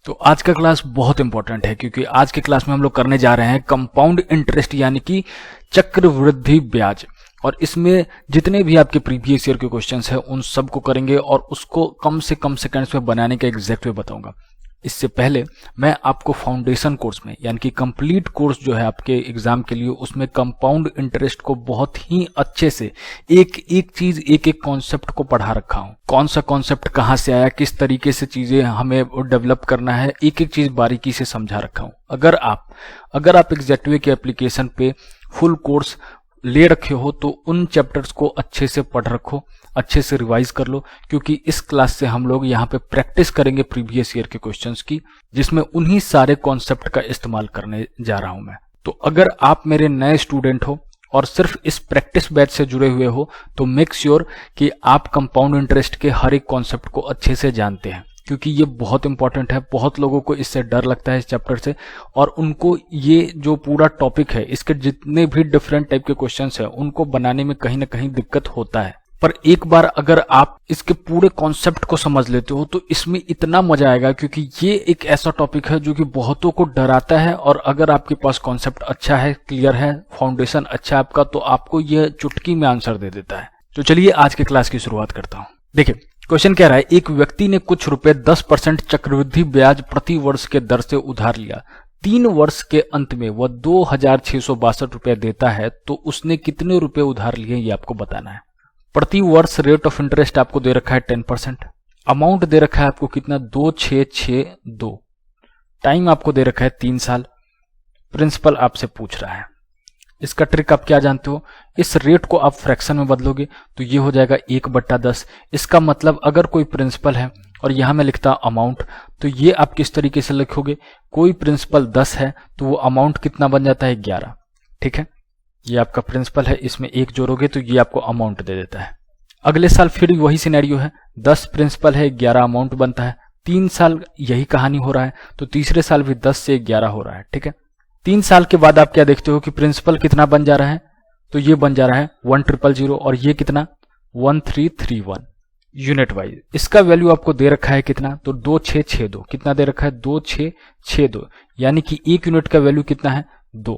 तो आज का क्लास बहुत इंपॉर्टेंट है क्योंकि आज के क्लास में हम लोग करने जा रहे हैं कंपाउंड इंटरेस्ट यानी कि चक्रवृद्धि ब्याज। और इसमें जितने भी आपके प्रीवियस ईयर के क्वेश्चंस हैं उन सबको करेंगे और उसको कम से कम सेकंड्स में बनाने का एग्जैक्ट वे बताऊंगा। इससे पहले मैं आपको फाउंडेशन कोर्स में यानी कि कंप्लीट कोर्स जो है आपके एग्जाम के लिए, उसमें कंपाउंड इंटरेस्ट को बहुत ही अच्छे से एक एक चीज एक एक कॉन्सेप्ट को पढ़ा रखा हूं। कौन सा कॉन्सेप्ट कहां से आया, किस तरीके से चीजें हमें डेवलप करना है, एक एक चीज बारीकी से समझा रखा हूं। अगर आप एग्जैक्ट वे के एप्लीकेशन पे फुल कोर्स ले रखे हो तो उन चैप्टर्स को अच्छे से पढ़ रखो, अच्छे से रिवाइज कर लो, क्योंकि इस क्लास से हम लोग यहाँ पे प्रैक्टिस करेंगे प्रीवियस ईयर के क्वेश्चंस की, जिसमें उन्हीं सारे कॉन्सेप्ट का इस्तेमाल करने जा रहा हूं मैं। तो अगर आप मेरे नए स्टूडेंट हो और सिर्फ इस प्रैक्टिस बैच से जुड़े हुए हो तो मेक श्योर कि आप कंपाउंड इंटरेस्ट के हर एक कॉन्सेप्ट को अच्छे से जानते हैं, क्योंकि ये बहुत इंपॉर्टेंट है। बहुत लोगों को इससे डर लगता है इस चैप्टर से, और उनको ये जो पूरा टॉपिक है, इसके जितने भी डिफरेंट टाइप के क्वेश्चंस हैं उनको बनाने में कहीं ना कहीं दिक्कत होता है। पर एक बार अगर आप इसके पूरे कॉन्सेप्ट को समझ लेते हो तो इसमें इतना मजा आएगा, क्योंकि ये एक ऐसा टॉपिक है जो कि बहुतों को डराता है। और अगर आपके पास कॉन्सेप्ट अच्छा है, क्लियर है, फाउंडेशन अच्छा है आपका, तो आपको ये चुटकी में आंसर दे देता है। तो चलिए आज के क्लास की शुरुआत करता हूं। देखिए क्वेश्चन कह रहा है, एक व्यक्ति ने कुछ रुपए 10% चक्रवृद्धि ब्याज प्रति वर्ष के दर से उधार लिया। 3 वर्ष के अंत में वह 2662 रुपए देता है, तो उसने कितने रुपए उधार लिए ये आपको बताना है। प्रति वर्ष रेट ऑफ इंटरेस्ट आपको दे रखा है 10%। अमाउंट दे रखा है आपको कितना, 2662। टाइम आपको दे रखा है 3 साल। प्रिंसिपल आपसे पूछ रहा है। इसका ट्रिक आप क्या जानते हो, इस रेट को आप फ्रैक्शन में बदलोगे तो ये हो जाएगा 1/10। इसका मतलब अगर कोई प्रिंसिपल है और यहां मैं लिखता अमाउंट, तो ये आप किस तरीके से लिखोगे, कोई प्रिंसिपल 10 है तो वो अमाउंट कितना बन जाता है, 11। ठीक है, ये आपका प्रिंसिपल है, इसमें 1 जोड़ोगे तो ये आपको अमाउंट दे देता है। अगले साल फिर वही सिनेरियो है, 10 प्रिंसिपल है, 11 अमाउंट बनता है। 3 साल यही कहानी हो रहा है, तो तीसरे साल भी 10 से 11 हो रहा है। ठीक है, 3 साल के बाद आप क्या देखते हो कि प्रिंसिपल कितना बन जा रहा है, तो ये बन जा रहा है 1000, और ये कितना 1331 यूनिट वाइज। इसका वैल्यू आपको दे रखा है कितना, तो 2662। कितना दे रखा है, 2662, यानी कि 1 यूनिट का वैल्यू कितना है, 2।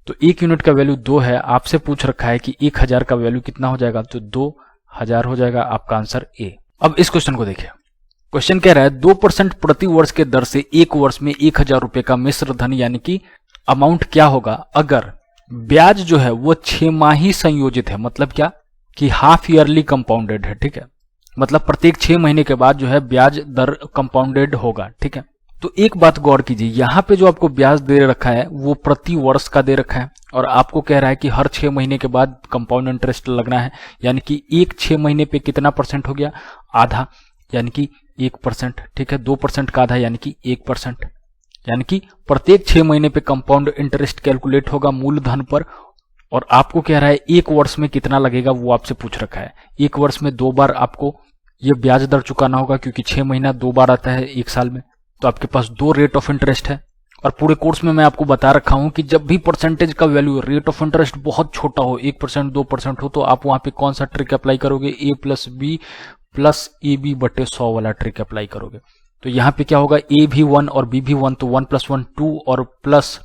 तो 1 यूनिट का वैल्यू 2 है। आपसे पूछ रखा है कि 1000 का वैल्यू कितना हो जाएगा, तो 2000 हो जाएगा आपका आंसर ए। अब इस क्वेश्चन को देखिए। क्वेश्चन कह रहा है 2% प्रति वर्ष के दर से 1 वर्ष में 1000 रुपए का मिश्र धन यानी कि अमाउंट क्या होगा अगर ब्याज जो है वो 6 माही संयोजित है। मतलब क्या कि हाफ ईयरली कंपाउंडेड है। ठीक है, मतलब प्रत्येक 6 महीने के बाद जो है ब्याज दर कंपाउंडेड होगा। ठीक है, तो एक बात गौर कीजिए, यहाँ पे जो आपको ब्याज दे रखा है वो प्रति वर्ष का दे रखा है, और आपको कह रहा है कि हर 6 महीने के बाद कंपाउंड इंटरेस्ट लगना है, यानी कि एक 6 महीने पे कितना परसेंट हो गया, आधा, यानी कि 1%। ठीक है, 2% का आधा यानी कि 1%, यानी कि प्रत्येक 6 महीने पे कंपाउंड इंटरेस्ट कैलकुलेट होगा मूलधन पर। और आपको कह रहा है 1 वर्ष में कितना लगेगा, वो आपसे पूछ रखा है। 1 वर्ष में 2 बार आपको ये ब्याज दर चुकाना होगा, क्योंकि 6 महीना 2 बार आता है 1 साल में, तो आपके पास 2 रेट ऑफ इंटरेस्ट है। और पूरे कोर्स में मैं आपको बता रखा हूं कि जब भी परसेंटेज का वैल्यू, रेट ऑफ इंटरेस्ट बहुत छोटा हो, 1% 2% हो, तो आप वहां पे कौन सा ट्रिक अप्लाई करोगे, a+b+ab/100 वाला ट्रिक अप्लाई करोगे। तो यहाँ पे क्या होगा, a भी 1 और b भी 1, तो 1 + 1 2 और प्लस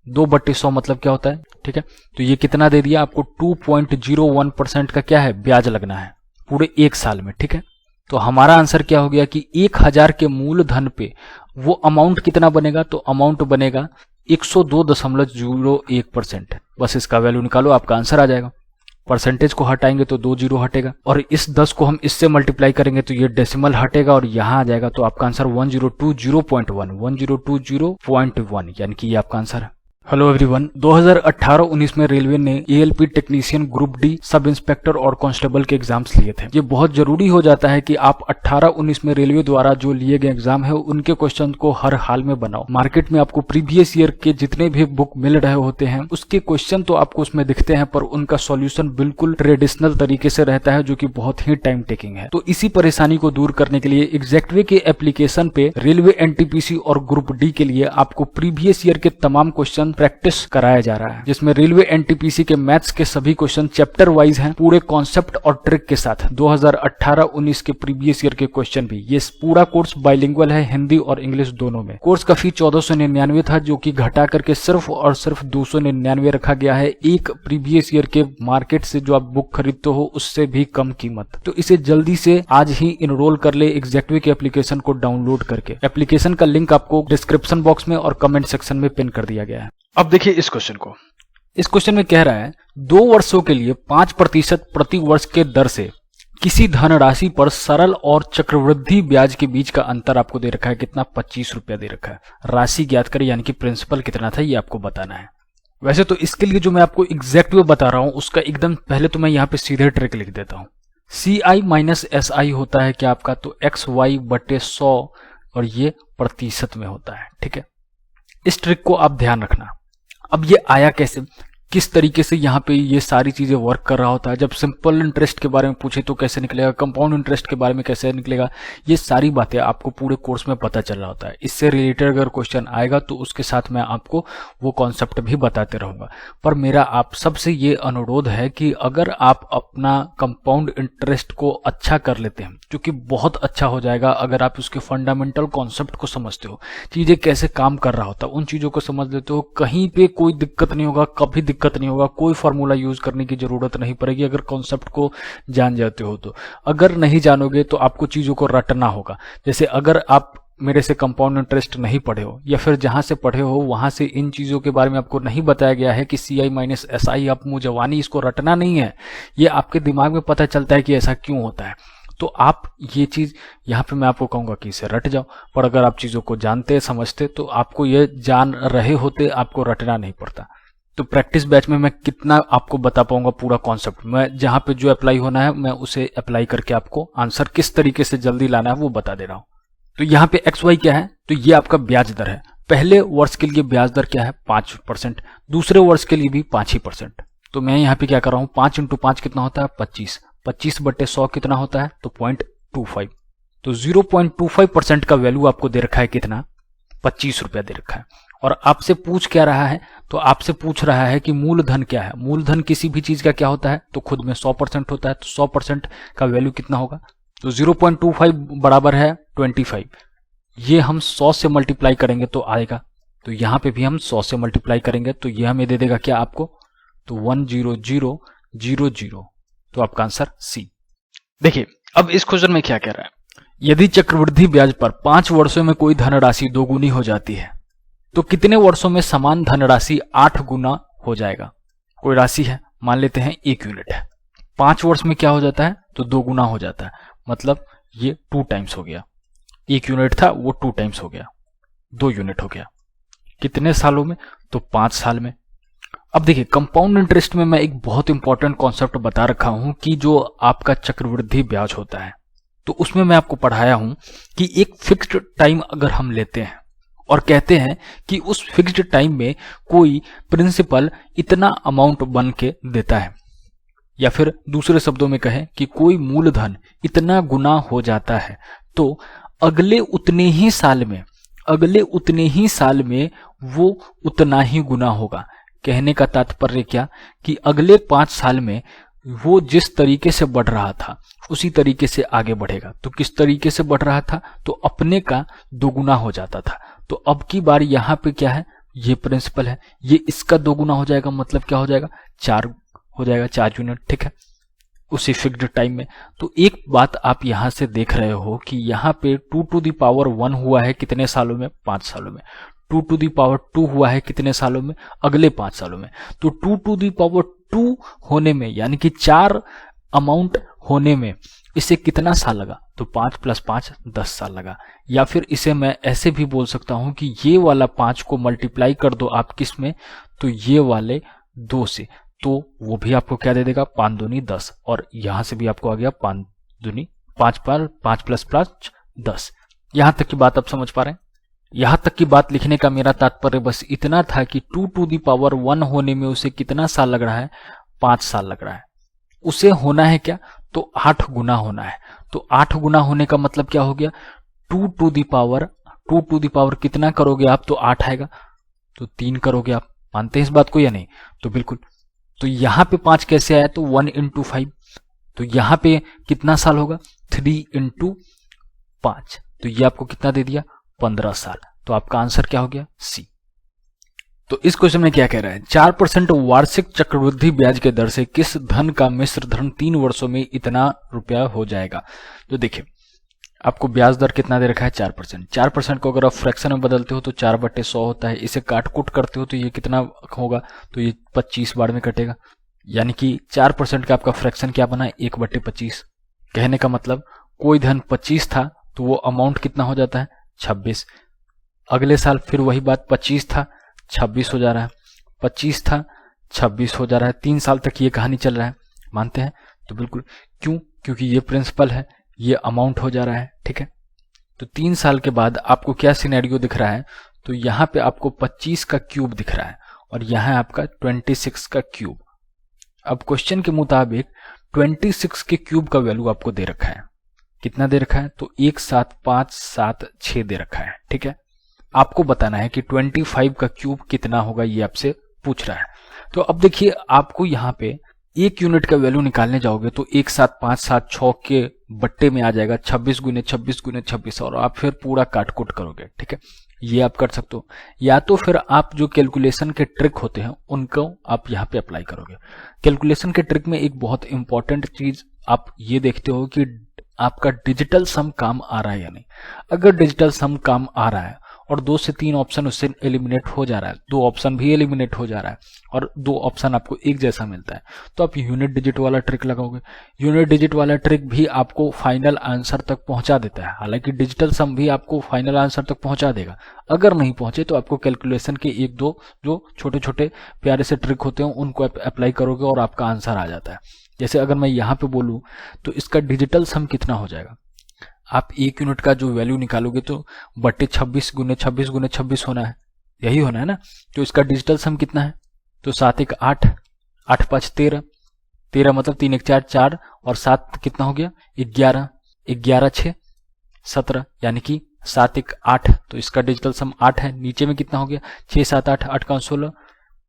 2/100 मतलब क्या होता है। ठीक है, तो ये कितना दे दिया आपको, 2.01% का क्या है, ब्याज लगना है पूरे 1 साल में। ठीक है, तो हमारा आंसर क्या हो गया कि 1000 के मूलधन पे वो अमाउंट कितना बनेगा, तो अमाउंट बनेगा 102.01%। बस इसका वैल्यू निकालो, आपका आंसर आ जाएगा। परसेंटेज को हटाएंगे तो 2 जीरो हटेगा, और इस 10 को हम इससे मल्टीप्लाई करेंगे तो ये डेसिमल हटेगा और यहां आ जाएगा, तो आपका आंसर 1020.1 यानी कि ये आपका आंसर है। हेलो एवरीवन, 2018-19 में रेलवे ने ALP technician group D, sub inspector और कांस्टेबल के एग्जाम्स लिए थे। ये बहुत जरूरी हो जाता है कि आप 18-19 में रेलवे द्वारा जो लिए गए एग्जाम है उनके क्वेश्चन को हर हाल में बनाओ। मार्केट में आपको प्रीवियस ईयर के जितने भी बुक मिल रहे होते हैं उसके क्वेश्चन तो आपको उसमें दिखते हैं, पर उनका सॉल्यूशन बिल्कुल ट्रेडिशनल तरीके से रहता है, जो कि बहुत ही टाइम टेकिंग है। तो इसी परेशानी को दूर करने के लिए एग्जैक्ट वे के एप्लीकेशन पे रेलवे एनटीपीसी और ग्रुप डी के लिए आपको प्रीवियस ईयर के तमाम क्वेश्चन क्वेश्चन प्रैक्टिस कराया जा रहा है, जिसमें रेलवे एनटीपीसी के मैथ्स के सभी क्वेश्चन चैप्टर वाइज हैं, पूरे कॉन्सेप्ट और ट्रिक के साथ। 2018-19 के प्रीवियस ईयर के क्वेश्चन भी। ये पूरा कोर्स बाइलिंगुअल है, हिंदी और इंग्लिश दोनों में। कोर्स का फी 1499 था, जो कि घटा करके सिर्फ और सिर्फ 299 रखा गया है। एक प्रीवियस ईयर के मार्केट से जो आप बुक खरीदते हो उससे भी कम कीमत। तो इसे जल्दी से आज ही इनरोल कर ले एग्जैक्टवे के एप्लीकेशन को डाउनलोड करके। एप्लीकेशन का लिंक आपको डिस्क्रिप्शन बॉक्स में और कमेंट सेक्शन में पिन कर दिया गया है। अब देखिए इस क्वेश्चन को। इस क्वेश्चन में कह रहा है 2 वर्षों के लिए 5% प्रति वर्ष के दर से किसी धनराशि पर सरल और चक्रवृद्धि ब्याज के बीच का अंतर आपको दे रखा है। कितना? 25 रुपया दे रखा है। राशि ज्ञात करें, यानी कि प्रिंसिपल कितना था ये आपको बताना है। वैसे तो इसके लिए जो मैं आपको एग्जैक्ट वे बता रहा हूं उसका एकदम पहले तो मैं यहाँ पे सीधे ट्रिक लिख देता हूं। CI माइनस SI होता है क्या आपका? तो XY/100 और ये प्रतिशत में होता है। ठीक है, इस ट्रिक को आप ध्यान रखना। अब ये आया कैसे, किस तरीके से यहाँ पे ये सारी चीजें वर्क कर रहा होता है। जब सिंपल इंटरेस्ट के बारे में पूछे तो कैसे निकलेगा, कंपाउंड इंटरेस्ट के बारे में कैसे निकलेगा, ये सारी बातें आपको पूरे कोर्स में पता चल रहा होता है। इससे रिलेटेड अगर क्वेश्चन आएगा तो उसके साथ मैं आपको वो कॉन्सेप्ट भी बताते रहूंगा। पर मेरा आप सबसे ये अनुरोध है कि अगर आप अपना कंपाउंड इंटरेस्ट को अच्छा कर लेते हैं, जो कि बहुत अच्छा हो जाएगा अगर आप उसके फंडामेंटल कॉन्सेप्ट को समझते हो, चीजें कैसे काम कर रहा होता है उन चीजों को समझ लेते हो, कहीं पे कोई दिक्कत नहीं होगा, कभी दिक्कत नहीं होगा, कोई फार्मूला यूज करने की जरूरत नहीं पड़ेगी अगर कॉन्सेप्ट को जान जाते हो तो। अगर नहीं जानोगे तो आपको चीजों को रटना होगा। जैसे अगर आप मेरे से कंपाउंड इंटरेस्ट नहीं पढ़े हो या फिर जहां से पढ़े हो वहां से इन चीजों के बारे में आपको नहीं बताया गया है कि CI माइनस SI, आप मुंह जवानी इसको रटना नहीं है। ये आपके दिमाग में पता चलता है कि ऐसा क्यों होता है, तो आप ये चीज यहाँ पे मैं आपको कहूंगा कि इसे रट जाओ। पर अगर आप चीजों को जानते समझते तो आपको ये जान रहे होते, आपको रटना नहीं पड़ता। तो प्रैक्टिस बैच में मैं कितना आपको बता पाऊंगा पूरा कॉन्सेप्ट, मैं जहां पे जो अप्लाई होना है मैं उसे अप्लाई करके आपको आंसर किस तरीके से जल्दी लाना है वो बता दे रहा हूं। तो यहाँ पे XY क्या है? तो ये आपका ब्याज दर है। पहले वर्ष के लिए ब्याज दर क्या है? 5%। दूसरे वर्ष के लिए भी 5%। तो मैं यहाँ पे क्या कर रहा हूँ, 5 × 5 कितना होता है? 25। 25/100 कितना होता है? तो 0.25। तो 0.25% का वैल्यू आपको दे रखा है कितना? 25 रुपया दे रखा है। और आपसे पूछ क्या रहा है? तो आपसे पूछ रहा है कि मूलधन क्या है। मूलधन किसी भी चीज का क्या होता है? तो खुद में 100% होता है। तो 100% का वैल्यू कितना होगा? तो 0.25 बराबर है 25। ये हम 100 से मल्टीप्लाई करेंगे तो आएगा। तो यहां पे भी हम 100 से मल्टीप्लाई करेंगे तो ये हमें दे देगा क्या आपको? तो 10000। तो आपका आंसर C। देखिए अब इस क्वेश्चन में क्या कह रहा है, यदि चक्रवृद्धि ब्याज पर 5 वर्षों में कोई धनराशि 2 गुनी हो जाती है तो कितने वर्षों में समान धनराशि 8 गुना हो जाएगा। कोई राशि है, मान लेते हैं 1 यूनिट है, 5 वर्ष में क्या हो जाता है? तो 2 गुना हो जाता है, मतलब ये 2 टाइम्स हो गया। 1 यूनिट था वो 2 टाइम्स हो गया, 2 यूनिट हो गया। कितने सालों में? तो 5 साल में। अब देखिए कंपाउंड इंटरेस्ट में मैं एक बहुत इंपॉर्टेंट कॉन्सेप्ट बता रखा हूं कि जो आपका चक्रवृद्धि ब्याज होता है, तो उसमें मैं आपको पढ़ाया हूं कि एक फिक्स्ड टाइम अगर हम लेते हैं और कहते हैं कि उस फिक्स्ड टाइम में कोई प्रिंसिपल इतना अमाउंट बन के देता है, या फिर दूसरे शब्दों में कहें कि कोई मूलधन इतना गुना हो जाता है, तो अगले उतने ही साल में वो उतना ही गुना होगा। कहने का तात्पर्य क्या कि अगले 5 साल में वो जिस तरीके से बढ़ रहा था उसी तरीके से आगे बढ़ेगा। तो किस तरीके से बढ़ रहा था? तो अपने का 2 गुना हो जाता था। तो अब की बार यहाँ पे क्या है? ये प्रिंसिपल है, ये इसका 2 गुना हो जाएगा, मतलब क्या हो जाएगा? 4 हो जाएगा, 4 यूनिट। ठीक है, उसी फिक्स्ड टाइम में। तो एक बात आप यहां से देख रहे हो कि यहाँ पे 2⁻1 हुआ है कितने सालों में? 5 सालों में। 2⁻2 हुआ है कितने सालों में? अगले 5 सालों में। तो 2⁻2 होने में यानी कि 4 अमाउंट होने में इसे कितना साल लगा? तो 5 + 5 10 साल लगा। या फिर इसे मैं ऐसे भी बोल सकता हूं कि ये वाला 5 को मल्टीप्लाई कर दो आप किस में? तो ये वाले 2 से, तो वो भी आपको क्या दे देगा? 5 दूनी 10। और यहां से भी आपको आ गया 5 दूनी 5 पर 5 + 5 10। यहां तक की बात आप समझ पा रहे हैं? यहां तक की बात लिखने का मेरा तात्पर्य बस इतना था कि 2⁻1 होने में उसे कितना साल लग रहा है? 5 साल लग रहा है। उसे होना है क्या? तो 8 गुना होना है। तो 8 गुना होने का मतलब क्या हो गया? 2 टू दी पावर कितना करोगे आप? तो 8 आएगा, तो 3 करोगे आप मानते हैं इस बात को या नहीं? तो बिल्कुल। तो यहां पे 5 कैसे आया? तो 1 इंटू 5, तो यहां पे कितना साल होगा? 3 इंटू 5, तो ये आपको कितना दे दिया? 15 साल। तो आपका आंसर क्या हो गया? सी। तो इस क्वेश्चन में क्या कह रहा है? 4% वार्षिक चक्रवृद्धि ब्याज के दर से किस धन का मिश्र धन 3 वर्षों में इतना रुपया हो जाएगा? तो देखिए, आपको ब्याज दर कितना दे रखा है? 4%। 4% को अगर आप फ्रैक्शन में बदलते हो तो 4/100 होता है। इसे काट कूट करते हो तो ये कितना होगा? तो ये 25 बार में कटेगा। यानी कि 4% का आपका फ्रैक्शन क्या बना है? 1/25। कहने का मतलब कोई धन 25 था तो वो अमाउंट कितना हो जाता है? 26। अगले साल फिर वही बात, 25 था 26 हो जा रहा है, 25 था 26 हो जा रहा है। 3 साल तक ये कहानी चल रहा है, मानते हैं? तो बिल्कुल। क्यों? क्योंकि ये प्रिंसिपल है, ये अमाउंट हो जा रहा है, ठीक है। तो 3 साल के बाद आपको क्या सिनेरियो दिख रहा है? तो यहाँ पे आपको 25 का क्यूब दिख रहा है और यहाँ आपका 26 का क्यूब। अब क्वेश्चन के मुताबिक 26 के क्यूब का वैल्यू आपको दे रखा है। कितना दे रखा है? तो 17576 दे रखा है, ठीक है। आपको बताना है कि 25 का क्यूब कितना होगा, ये आपसे पूछ रहा है। तो अब देखिए, आपको यहाँ पे 1 यूनिट का वैल्यू निकालने जाओगे तो 17576 के बट्टे में आ जाएगा 26 गुने 26 गुने 26 और आप फिर पूरा काट कूट करोगे, ठीक है। ये आप कर सकते हो, या तो फिर आप जो कैलकुलेशन के ट्रिक होते हैं उनको आप यहाँ पे अप्लाई करोगे। कैलकुलेशन के ट्रिक में एक बहुत इंपॉर्टेंट चीज आप ये देखते हो कि आपका डिजिटल सम काम आ रहा है या नहीं। अगर डिजिटल सम काम आ रहा है और 2 से 3 ऑप्शन उससे एलिमिनेट हो जा रहा है, 2 ऑप्शन भी एलिमिनेट हो जा रहा है और 2 ऑप्शन आपको एक जैसा मिलता है, तो आप यूनिट डिजिट वाला ट्रिक लगाओगे। यूनिट डिजिट वाला ट्रिक भी आपको फाइनल आंसर तक पहुंचा देता है। हालांकि डिजिटल सम भी आपको फाइनल आंसर तक पहुंचा देगा। अगर नहीं पहुंचे तो आपको कैलकुलेशन के 1-2 जो छोटे छोटे प्यारे से ट्रिक होते हैं उनको अप्लाई करोगे और आपका आंसर आ जाता है। जैसे अगर मैं यहाँ पे बोलूँ तो इसका डिजिटल सम कितना हो जाएगा? आप 1 यूनिट का जो वैल्यू निकालोगे तो बट्टे 26 गुने 26 गुने 26 होना है, यही होना है ना। तो इसका डिजिटल सम कितना है? तो 7 1 8, 8 5 13, 13 मतलब 3 1 4 4 और 7 कितना हो गया? 11, 11 6 17, यानी कि 7 1 8। तो इसका डिजिटल सम 8 है। नीचे में कितना हो गया? 6 7 8, 8 का 16,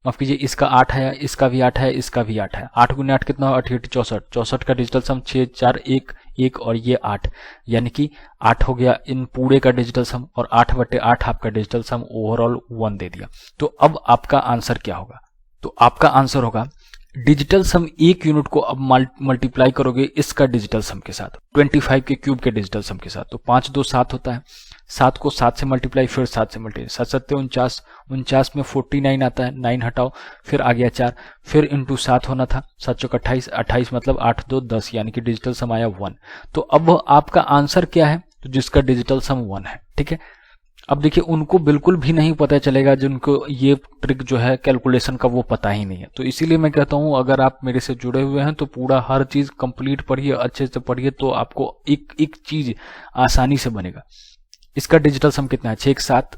माफ कीजिए, इसका 8 है, इसका भी 8 है, इसका भी 8 है। 8 गुने 8 कितना? 8 8 64, 64 का डिजिटल सम 6 4 1 1 और ये 8, यानी कि 8 हो गया इन पूरे का डिजिटल सम और 8/8 आपका डिजिटल सम ओवरऑल 1 दे दिया। तो अब आपका आंसर क्या होगा? तो आपका आंसर होगा डिजिटल सम 1 यूनिट को अब मल्टीप्लाई करोगे इसका डिजिटल सम के साथ, 25 के क्यूब के डिजिटल सम के साथ। तो 5 2 7 होता है, 7 को 7 से मल्टीप्लाई, फिर 7 से मल्टीप्लाई, 7 7 49, 49 में 49 आता है, 9 हटाओ, फिर आ गया 4, फिर इंटू 7 होना था, 7 चौक 28, 28 मतलब 8 2 10, यानी कि डिजिटल सम आया 1। तो अब आपका आंसर क्या है? तो जिसका डिजिटल सम 1 है, ठीक है। अब देखिए, उनको बिल्कुल भी नहीं पता चलेगा जिनको ये ट्रिक जो है कैलकुलेशन का वो पता ही नहीं है। तो इसीलिए मैं कहता हूं अगर आप मेरे से जुड़े हुए हैं तो पूरा हर चीज कंप्लीट पढ़िए, अच्छे से पढ़िए, तो आपको एक एक चीज आसानी से बनेगा। इसका डिजिटल सम कितना है? 6 7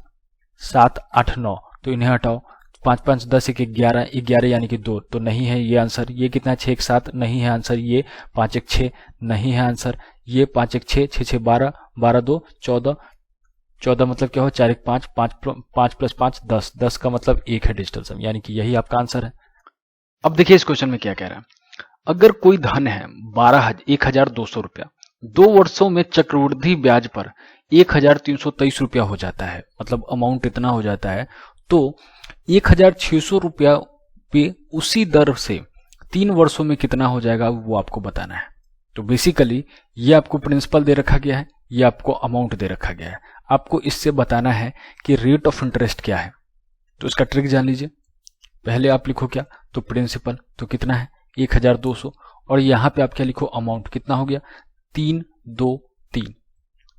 7 8 9, तो इन्हें हटाओ, 5 5 10 1 11, 11 यानी कि 2, तो नहीं है ये आंसर। ये कितना है? 6 7 नहीं है आंसर। ये 5 1 6 नहीं है आंसर। ये 5 1 6, 6 6 12, 12 2 14, 14 मतलब क्या हो? 4 1 5, 5 + 5 10, 10 का मतलब 1 है डिजिटल सम, यानी कि यही आपका आंसर है। अब देखिए इस क्वेश्चन में क्या कह रहा है। अगर कोई धन है 12,200 रुपया, 2 वर्षों में चक्रवृद्धि ब्याज पर 1,323 रुपया हो जाता है, मतलब अमाउंट इतना हो जाता है, तो 1,600 रुपया पे उसी दर से 3 वर्षों में कितना हो जाएगा वो आपको बताना है। तो बेसिकली ये आपको प्रिंसिपल दे रखा गया है, ये आपको अमाउंट दे रखा गया है। आपको इससे बताना है कि रेट ऑफ इंटरेस्ट क्या है। तो इसका ट्रिक जान लीजिए। पहले आप लिखो क्या? तो प्रिंसिपल तो कितना है? 1,200, और यहां पे आप क्या लिखो? अमाउंट कितना हो गया? 3 2 3।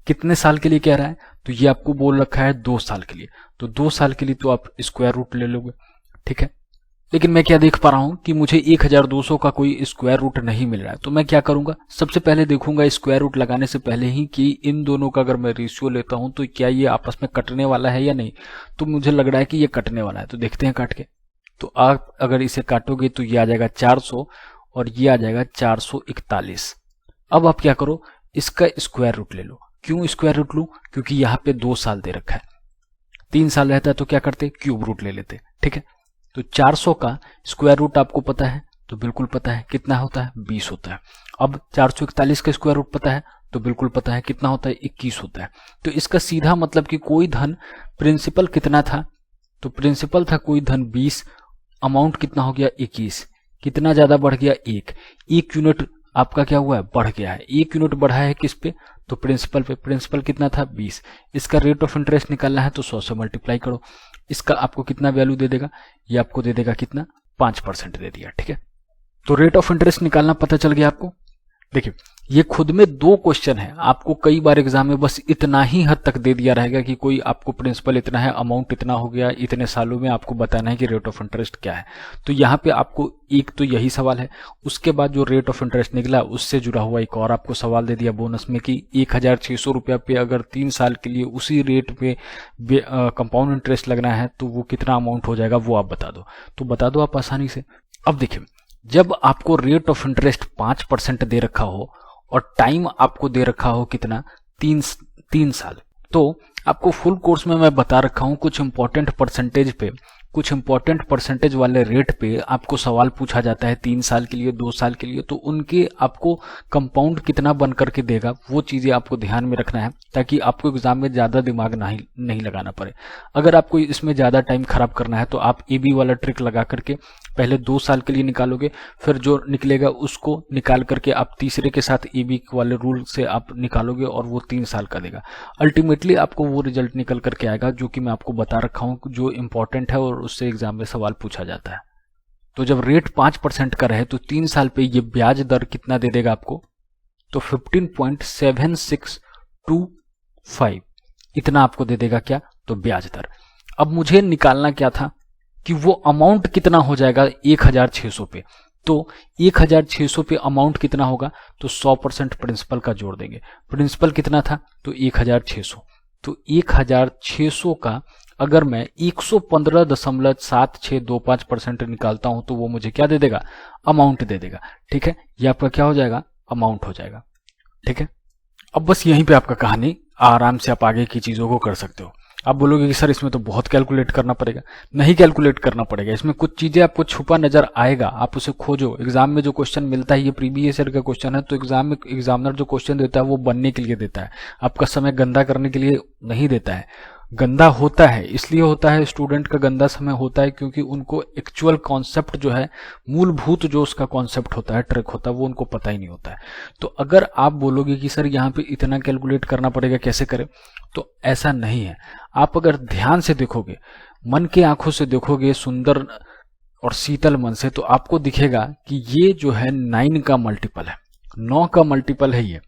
कितने साल के लिए कह रहा है? तो ये आपको बोल रखा है 2 साल के लिए, तो 2 साल के लिए तो आप स्क्वायर रूट ले लोगे, ठीक है। लेकिन मैं क्या देख पा रहा हूं कि मुझे 1,200 का कोई स्क्वायर रूट नहीं मिल रहा है। तो मैं क्या करूंगा? सबसे पहले देखूंगा स्क्वायर रूट लगाने से पहले ही कि इन दोनों का अगर मैं रेशियो लेता हूं तो क्या ये आपस में कटने वाला है या नहीं। तो मुझे लग रहा है कि ये कटने वाला है, तो देखते हैं काट के। तो आप अगर इसे काटोगे तो ये आ जाएगा 400 और ये आ जाएगा 441। अब आप क्या करो? इसका स्क्वायर रूट ले लो। क्यों स्क्वायर रूट लूं? क्योंकि यहाँ पे 2 साल दे रखा है। 3 साल रहता है तो क्या करते? क्यूब रूट ले लेते, ठीक है। तो 400 का स्क्वायर रूट आपको पता है, तो बिल्कुल पता है कितना होता है, 20 होता है। अब 441 का स्क्वायर रूट पता है, तो बिल्कुल पता है कितना होता है, 21 होता है। तो इसका सीधा मतलब कि कोई धन, प्रिंसिपल कितना था, तो प्रिंसिपल था कोई धन 20, अमाउंट कितना हो गया 21, कितना ज्यादा बढ़ गया 1 यूनिट आपका क्या हुआ है, बढ़ गया है। 1 यूनिट बढ़ा है किस पे, तो प्रिंसिपल पे। प्रिंसिपल कितना था 20, इसका रेट ऑफ इंटरेस्ट निकालना है तो 100 से मल्टीप्लाई करो। इसका आपको कितना वैल्यू दे देगा, ये आपको दे देगा कितना, 5% दे दिया, ठीक है। तो रेट ऑफ इंटरेस्ट निकालना पता चल गया आपको। देखिए ये खुद में 2 क्वेश्चन है, आपको कई बार एग्जाम में बस इतना ही हद तक दे दिया रहेगा कि कोई आपको प्रिंसिपल इतना है, अमाउंट इतना हो गया, इतने सालों में आपको बताना है कि रेट ऑफ इंटरेस्ट क्या है। तो यहाँ पे आपको एक तो यही सवाल है, उसके बाद जो रेट ऑफ इंटरेस्ट निकला उससे जुड़ा हुआ एक और आपको सवाल दे दिया बोनस में कि 1600 रुपया पे अगर 3 साल के लिए उसी रेट पे कंपाउंड इंटरेस्ट लगना है तो वो कितना अमाउंट हो जाएगा, वो आप बता दो। तो बता दो आप आसानी से। अब देखिए जब आपको रेट ऑफ इंटरेस्ट 5% दे रखा हो और टाइम आपको दे रखा हो कितना, 3 साल, तो आपको फुल कोर्स में मैं बता रखा हूं कुछ इंपॉर्टेंट परसेंटेज पे, कुछ इंपॉर्टेंट परसेंटेज वाले रेट पे आपको सवाल पूछा जाता है 3 साल के लिए, 2 साल के लिए, तो उनके आपको कंपाउंड कितना बन करके देगा वो चीजें आपको ध्यान में रखना है ताकि आपको एग्जाम में ज्यादा दिमाग नहीं लगाना पड़े। अगर आपको इसमें ज्यादा टाइम खराब करना है तो आप एबी वाला ट्रिक लगा करके पहले 2 साल के लिए निकालोगे, फिर जो निकलेगा उसको निकाल करके आप तीसरे के साथ एबी वाले रूल से आप निकालोगे और वो 3 साल का देगा। अल्टीमेटली आपको वो रिजल्ट निकल करके आएगा जो कि मैं आपको बता रखा हूं जो इंपॉर्टेंट है और उससे एग्जाम में सवाल पूछा जाता है। तो जब रेट 5% का रहे तो 3 साल पे ये ब्याज दर कितना दे देगा आपको, तो 15.7625 इतना आपको दे देगा क्या, तो ब्याज दर। अब मुझे निकालना क्या था कि वो अमाउंट कितना हो जाएगा 1600 पे, तो 1600 पे अमाउंट कितना होगा, तो 100% प्रिंसिपल का जोड़ देंगे। प्रिंसिपल कितना था, तो 1600, तो 1600 का अगर मैं 115.7625% निकालता हूं तो वो मुझे क्या दे देगा, अमाउंट दे देगा, ठीक है। ये आपका क्या हो जाएगा, अमाउंट हो जाएगा, ठीक है। अब बस यहीं पे आपका कहानी, आराम से आप आगे की चीजों को कर सकते हो। आप बोलोगे कि सर इसमें तो बहुत कैलकुलेट करना पड़ेगा, नहीं कैलकुलेट करना पड़ेगा, इसमें कुछ चीजें आपको छुपा नजर आएगा, आप उसे खोजो। एग्जाम में जो क्वेश्चन मिलता है ये प्रीवियस ईयर का क्वेश्चन है, तो एग्जाम में एग्जामिनर जो क्वेश्चन देता है वो बनने के लिए देता है, आपका समय गंदा करने के लिए नहीं देता है। गंदा होता है इसलिए होता है, स्टूडेंट का गंदा समय होता है क्योंकि उनको एक्चुअल कॉन्सेप्ट जो है, मूलभूत जो उसका कॉन्सेप्ट होता है, ट्रिक होता है, वो उनको पता ही नहीं होता है। तो अगर आप बोलोगे कि सर यहाँ पे इतना कैलकुलेट करना पड़ेगा, कैसे करें, तो ऐसा नहीं है। आप अगर ध्यान से देखोगे, मन के आंखों से देखोगे, सुंदर और शीतल मन से, तो आपको दिखेगा कि ये जो है 9 का मल्टीपल है, 9 का मल्टीपल है ये,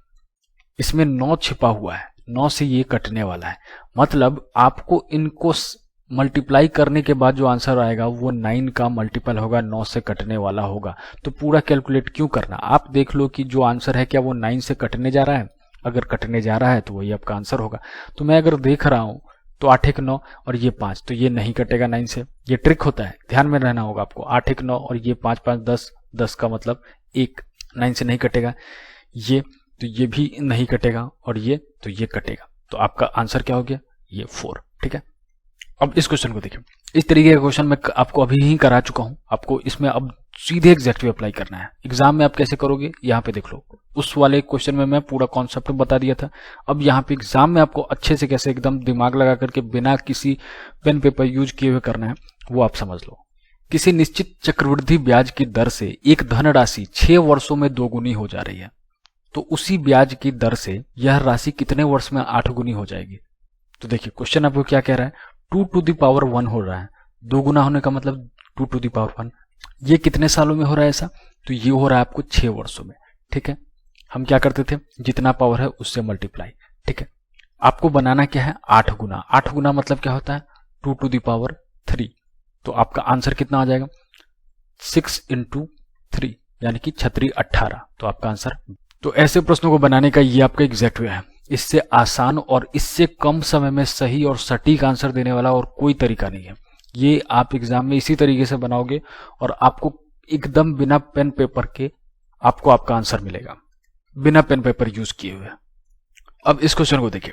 इसमें 9 छिपा हुआ है, 9 से ये कटने वाला है। मतलब आपको इनको मल्टीप्लाई करने के बाद जो आंसर आएगा वो 9 का मल्टीपल होगा, 9 से कटने वाला होगा। तो पूरा कैलकुलेट क्यों करना, आप देख लो कि जो आंसर है क्या वो 9 से कटने जा रहा है, अगर कटने जा रहा है तो वही आपका आंसर होगा। तो मैं अगर देख रहा हूं तो 8 1 9 और ये 5, तो ये नहीं कटेगा 9 से, ये ट्रिक होता है, ध्यान में रहना होगा आपको। 8 1 9 और ये 5 5 10, 10 का मतलब 1, 9 से नहीं कटेगा। ये तो ये भी नहीं कटेगा और ये तो ये कटेगा, तो आपका आंसर क्या हो गया, ये 4, ठीक है। अब इस क्वेश्चन को देखिए, इस तरीके का क्वेश्चन मैं आपको अभी ही करा चुका हूं, आपको इसमें अब सीधे एग्जैक्टिव अप्लाई करना है। एग्जाम में आप कैसे करोगे, यहाँ पे देख लो, उस वाले क्वेश्चन में मैं पूरा कॉन्सेप्ट बता दिया था। अब यहाँ पे एग्जाम में आपको अच्छे से कैसे एकदम दिमाग लगा करके बिना किसी पेन पेपर यूज किए हुए करना है वो आप समझ लो। किसी निश्चित चक्रवृद्धि ब्याज की दर से एक धनराशि 6 वर्षों में 2 गुनी हो जा रही है, तो उसी ब्याज की दर से यह राशि कितने वर्ष में 8 गुनी हो जाएगी। तो देखिए क्वेश्चन आपको क्या कह रहा है, 2 to the power 1 हो रहा है, 2 गुना होने का मतलब 2 to the power 1। ये कितने सालों में हो रहा है ऐसा, तो ये हो रहा है आपको 6 वर्षों में, ठीक है। हम क्या करते थे, जितना पावर है उससे मल्टीप्लाई, ठीक है। आपको बनाना क्या है, 8 गुना। 8 गुना मतलब क्या होता है, 2 to the power 3। तो आपका आंसर कितना आ जाएगा, 6 into 3 यानी कि 6 18। तो आपका आंसर, तो ऐसे प्रश्नों को बनाने का ये आपका एग्जैक्टिव है। इससे आसान और इससे कम समय में सही और सटीक आंसर देने वाला और कोई तरीका नहीं है। ये आप एग्जाम में इसी तरीके से बनाओगे और आपको एकदम बिना पेन पेपर के आपको आपका आंसर मिलेगा, बिना पेन पेपर यूज किए हुए। अब इस क्वेश्चन को देखिए,